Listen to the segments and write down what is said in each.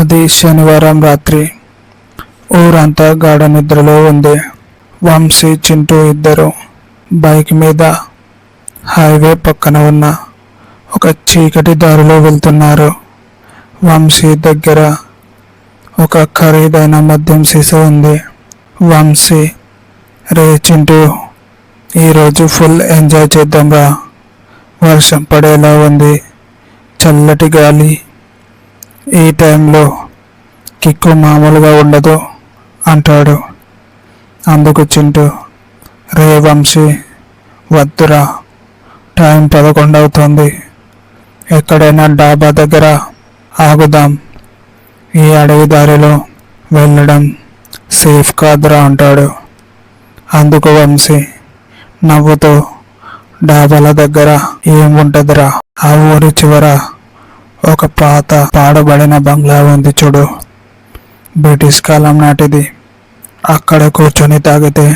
అది శనివారం రాత్రి. ఊరంతా గాఢ నిద్రలో ఉంది. వంశీ, చింటూ ఇద్దరు బైక్ మీద హైవే పక్కన ఉన్న ఒక చీకటి దారిలో వెళ్తున్నారు. వంశీ దగ్గర ఒక ఖరీదైన మద్యం సీసా ఉంది. వంశీ, రే చింటూ, ఈరోజు ఫుల్ ఎంజాయ్ చేద్దాంరా, వర్షం పడేలా ఉంది, చల్లటి గాలి, ఈ టైంలో కిక్కు మామూలుగా ఉండదు అంటాడు. అందుకు చింటూ, రే వంశీ, వద్దురా, టైం 11 అవుతుంది, ఎక్కడైనా డాబా దగ్గర ఆగుదాం, ఈ అడవి దారిలో వెళ్ళడం సేఫ్ కాదురా అంటాడు. అందుకు వంశీ నవ్వుతూ, డాబాల దగ్గర ఏముంటదిరా, ఆ ఊరి చివర ఒక పాత పాడబడిన బంగ్లా ఉంది చూడు, బ్రిటిష్ కాలం నాటిది, అక్కడ కూర్చొని తాగితే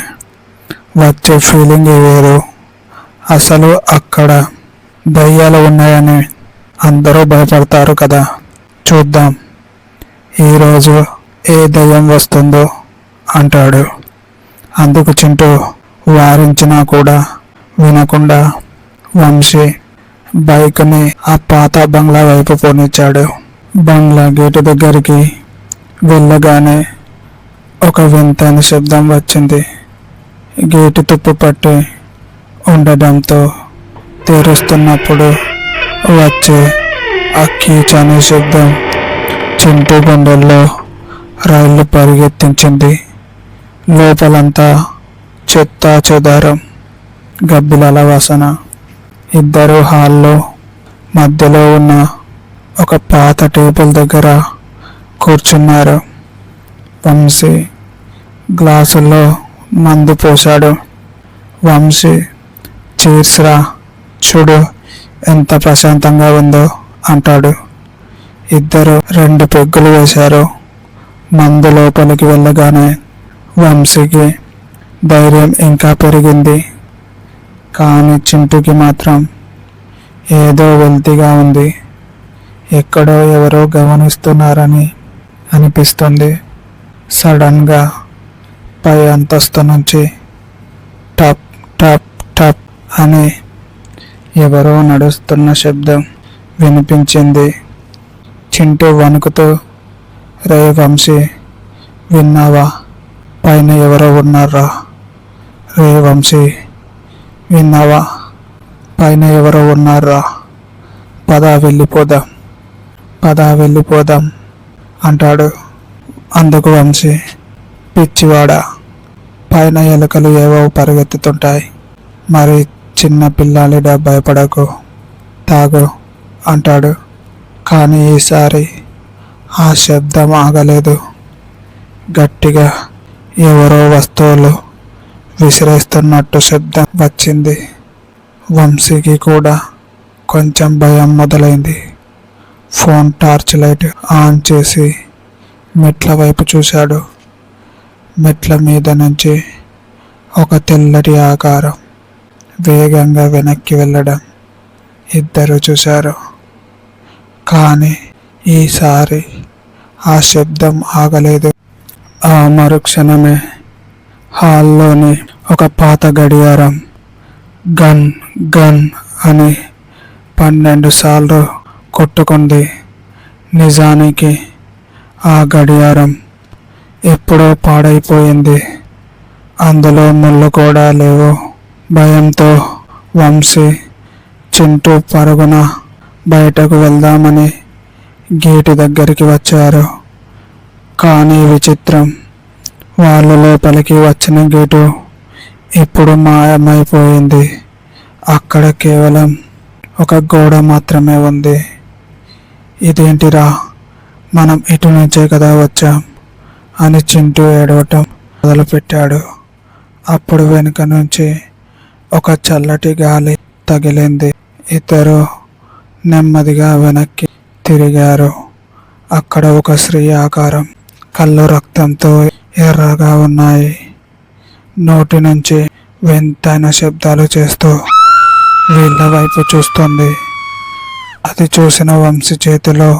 వచ్చే ఫీలింగ్ వేరు. అసలు అక్కడ దయ్యాలు ఉన్నాయని అందరూ భయపడతారు కదా, చూద్దాం ఈరోజు ఏ దయ్యం వస్తుందో అంటాడు. అందుకు చింటూ వారించినా కూడా వినకుండా వంశీ బైక్ని ఆ పాత బంగ్లా వైపు పోనిచ్చాడు. బంగ్లా గేటు దగ్గరికి వెళ్ళగానే ఒక వింతైన శబ్దం వచ్చింది. గేటు తుప్పు పట్టి ఉండడంతో తెరుస్తున్నప్పుడు వచ్చే ఆ కీచనే శబ్దం చింటూ గుండెల్లో రైళ్లు పరిగెత్తించింది. లోపలంతా చెత్త చెదారం, గబ్బిలాల వాసన. ఇద్దరు హాల్లో మధ్యలో ఉన్న ఒక పాత టేబుల్ దగ్గర కూర్చున్నారు. వంశీ గ్లాసుల్లో మందు పోశాడు. వంశీ, చీర్స్ రా, చూడు ఎంత ప్రశాంతంగా ఉందో అంటాడు. ఇద్దరు 2 పెగ్గులు వేశారు. మందు లోపలికి వెళ్ళగానే వంశీకి ధైర్యం ఇంకా పెరిగింది. కానీ చింటూకి మాత్రం ఏదో వెల్తిగా ఉంది. ఎక్కడో ఎవరో గమనిస్తున్నారని అనిపిస్తుంది. సడన్గా పై అంతస్తు నుంచి టప్ టప్ టప్ అని ఎవరో నడుస్తున్న శబ్దం వినిపించింది. చింటూ వణుకుతూ, రే వంశీ, విన్నావా, పైన ఎవరో ఉన్నారా, రే వంశీ, విన్నావా, పైన ఎవరో ఉన్నారా, పదా వెళ్ళిపోదాం అంటాడు. అందుకు వంశీ, పిచ్చివాడా, పైన ఎలుకలు ఏవో పరిగెత్తుతుంటాయి, మరి చిన్న పిల్లాలిడా, భయపడకు, తాగు అంటాడు. కానీ ఈసారి ఆ శబ్దం ఆగలేదు. గట్టిగా ఎవరో వస్తువులు విసిరేస్తున్నట్టు శబ్దం వచ్చింది. వంశీకి కూడా కొంచెం భయం మొదలైంది. ఫోన్ టార్చ్ లైట్ ఆన్ చేసి మెట్ల వైపు చూశాడు. మెట్ల మీద నుంచి ఒక తెల్లటి ఆకారం వేగంగా వెనక్కి వెళ్ళడం ఇద్దరు చూశారు. కానీ ఈసారి ఆ శబ్దం ఆగలేదు. ఆ మరుక్షణమే హాల్లోని ఒక పాత గడియారం గన్ గన్ అని 12 సార్లు కొట్టుకుంది. నిజానికి ఆ గడియారం ఎప్పుడో పాడైపోయింది. అందులో ముళ్ళు కూడా లేవు. భయంతో వంశీ, చింటూ పరుగున బయటకు వెళ్దామని గేటు దగ్గరికి వచ్చారు. కానీ విచిత్రం, వాళ్ళు లోపలికి వచ్చిన గేటు ఇప్పుడు మాయమైపోయింది. అక్కడ కేవలం ఒక గోడ మాత్రమే ఉంది. ఇదేంటిరా, మనం ఇటు నుంచే కదా వచ్చాం అని చింటూ ఏడవటం మొదలుపెట్టాడు. అప్పుడు వెనుక నుంచి ఒక చల్లటి గాలి తగిలింది. ఇద్దరు నెమ్మదిగా వెనక్కి తిరిగారు. అక్కడ ఒక స్త్రీ ఆకారం, కళ్ళు రక్తంతో ఎర్రగా ఉన్నాయి. నోటి నుంచి వింతైన శబ్దాలు చేస్తూ వీళ్ళ వైపు చూస్తుంది. అది చూసిన వంశీ చేతిలో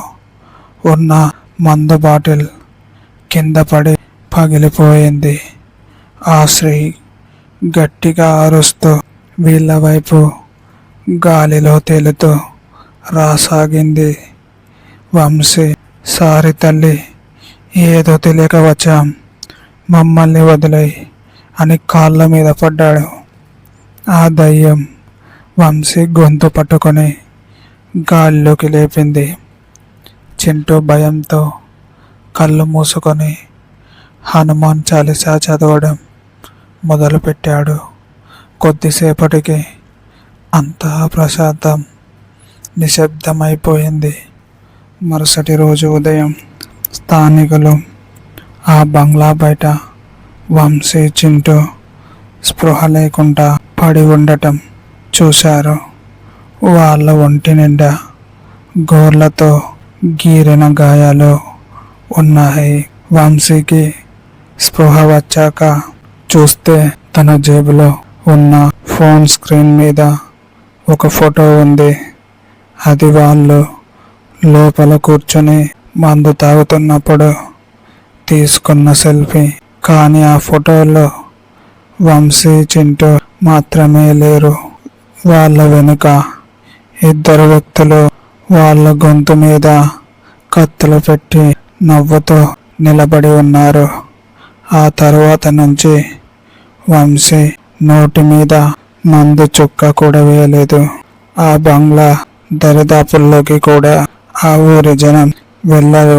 ఉన్న మందు బాటిల్ కింద పడి పగిలిపోయింది. ఆ స్త్రీ గట్టిగా అరుస్తూ వీళ్ళ వైపు గాలిలో తేలుతూ రాసాగింది. వంశీ, సారీ తల్లి, ఏదో తెలియక వచ్చాం, మమ్మల్ని వదిలేయ్ అని కాళ్ళ మీద పడ్డాడు. ఆ దయ్యం వంశీ గొంతు పట్టుకొని గాల్లోకి లేపింది. చింటూ భయంతో కళ్ళు మూసుకొని హనుమాన్ చాలీసా చదవడం మొదలుపెట్టాడు. కొద్దిసేపటికి అంతా ప్రశాంతం, నిశ్శబ్దమైపోయింది. మరుసటి రోజు ఉదయం స్థానికులు ఆ బంగ్లా బయట వంశీ, చింటూ స్పృహ లేకుండా పడి ఉండటం చూశారు. వాళ్ళ ఒంటి నిండా గోర్లతో గీరిన గాయాలు ఉన్నాయి. వంశీకి స్పృహ వచ్చాక చూస్తే తన జేబులో ఉన్న ఫోన్ స్క్రీన్ మీద ఒక ఫోటో ఉంది. అది వాళ్ళు లోపల కూర్చొని మందు తాగుతున్నప్పుడు తీసుకున్న సెల్ఫీ. కానీ ఆ ఫోటోలో వంశీ, చింటూ మాత్రమే లేరు. వాళ్ళ వెనుక ఇద్దరు వ్యక్తులు వాళ్ళ గొంతు మీద కత్తులు పెట్టి నవ్వుతూ నిలబడి ఉన్నారు. ఆ తరువాత నుంచి వంశీ నోటి మీద మందు చుక్క కూడా వేయలేదు. ఆ బంగ్లా దరిదాపుల్లోకి కూడా ఆ ఊరి జనం వెళ్ళరు.